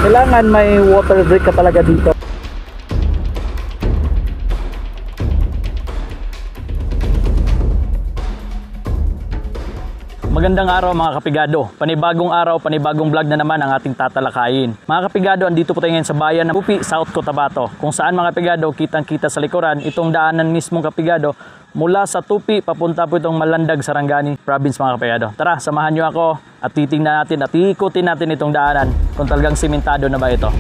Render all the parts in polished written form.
Kailangan may water break ka talaga dito. Magandang araw mga kapigado. Panibagong araw, panibagong vlog na naman ang ating tatalakayin. Mga kapigado, andito po tayo ngayon sa bayan ng Tupi, South Cotabato. Kung saan mga kapigado, kitang-kita sa likuran itong daanan mismong kapigado mula sa Tupi papunta po itong Malandag, Sarangani Province mga kapigado. Tara, samahan nyo ako at titingnan natin at iikutin natin itong daanan kung talagang simentado na ba ito.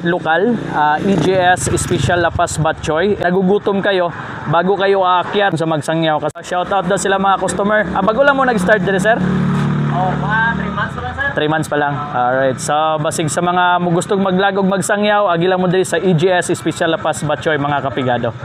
Lokal, EJS Special Lapas Batchoy. Nagugutom kayo bago kayo aakyat sa Magsangyaw. Shoutout daw sila mga customer. Bago lang mo nag-start din, sir? Oh, mga 3 months pa lang, sir. 3 months pa lang. Alright. So, basig sa mga gustong maglagog Magsangyaw, agi lang mo din sa EJS Special Lapas Batchoy mga kapigado.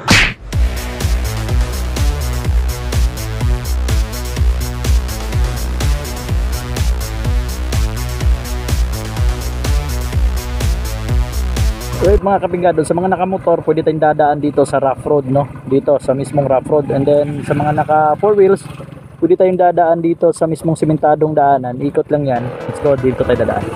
Right mga kapigado, sa mga nakamotor pwede tayong dadaan dito sa rough road, no? Dito sa mismong rough road. And then sa mga naka 4 wheels pwede tayong dadaan dito sa mismong simentadong daanan. Ikot lang yan. Let's go, dito tayo dadaan.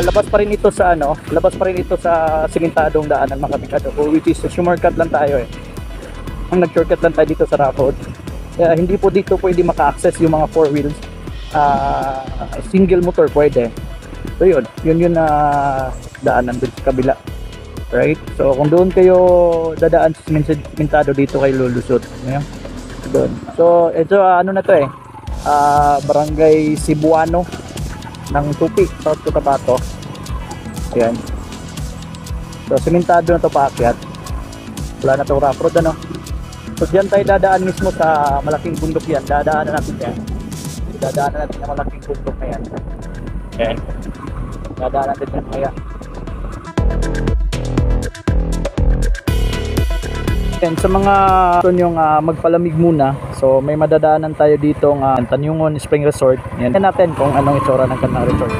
Labas pa rin ito sa labas pa rin ito sa simentadong daanan mga kapigado, which is shortcut lang tayo Ang nag-shortcut lang tayo dito sa rough road. Kaya hindi po dito pwede maka-access yung mga 4 wheels. Single motor pwede. So yun na daanan dun sa kabila. Right? So kung doon kayo dadaan sa simentado, dito kayo lulusot. Ayan. Doon. So ito na to Barangay Cebuano ng Tupi, South Cotabato. Ayan. So simentado na to paakyat. Wala na itong rough road, So dyan tayo dadaan mismo sa malaking bundok yan. Dadaanan natin yan. Dadaanan natin ang malaking bundok na yan. Ayan. Dadaanan natin yan kaya. And sa mga gusto nyong magpalamig muna, so may madadaanan tayo dito ng Tanyungon Spring Resort. Yan natin kung anong itsura ng kanang resort.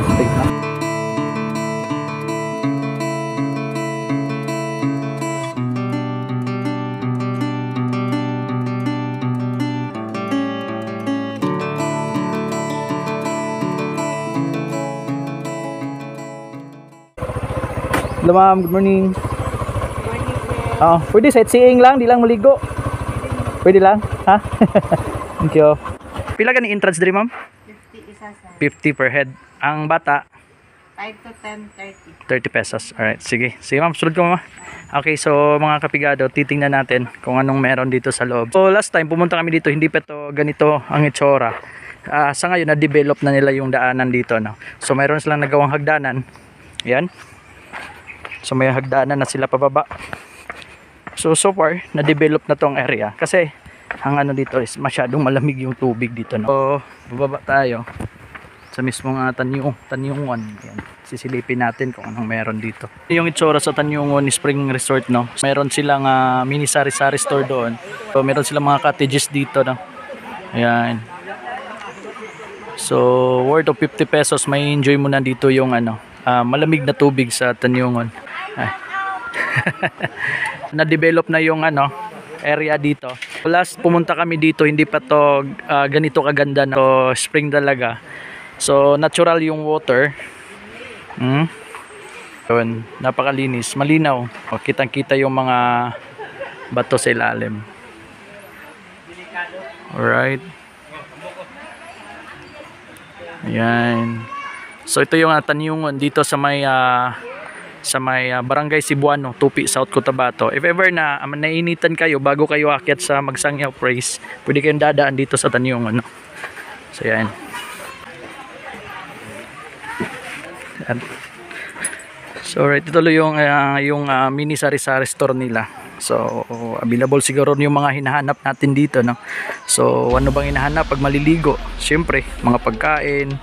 Hello ma'am, good morning. Pwede sightseeing lang, di lang maligo. Pwede lang, ha? Thank you. Pila gani entrance diri, ma'am? 50 isa, sir. 50 per head. Ang bata 5 to 10, 30. 30 pesos. Alright, sige. Sige ma'am, sunod ko mama. Okay, so mga kapigado, titingnan natin kung anong meron dito sa loob. So last time pumunta kami dito, hindi pa to ganito ang itsura. Sa ngayon na-develop na nila yung daanan dito, So mayroon silang nagawang hagdanan. Ayan. So may hagdanan na sila pababa. So far, na-develop na tong area kasi ang dito is masyadong malamig yung tubig dito, So, bababa tayo sa mismong Tanyungon. Yan. Sisilipin natin kung anong meron dito. Yung itsura sa Tanyungon Spring Resort, Meron silang mini sari-sari store doon. So, meron silang mga cottages dito, Ayan. So, worth of 50 pesos, may enjoy mo na dito yung malamig na tubig sa Tanyungon. Na-develop na yung area dito. Last pumunta kami dito, hindi pa to ganito kaganda na. So, spring talaga. So natural yung water. Yun, napakalinis, malinaw. Kitang-kita yung mga bato sa ilalim. Alright. Ayan. So ito yung Tanyungon dito sa may Barangay Cebuano, Tupi, South Cotabato. If ever na nainitan kayo bago kayo aakyat sa Magsangyaw Praise, pwede kayong dadaan dito sa Tanyungon. So yan. Yan. So right, ito yung mini sari-sari store nila. So available siguro yung mga hinahanap natin dito, no? So ano bang hinahanap pag maliligo? Siyempre mga pagkain,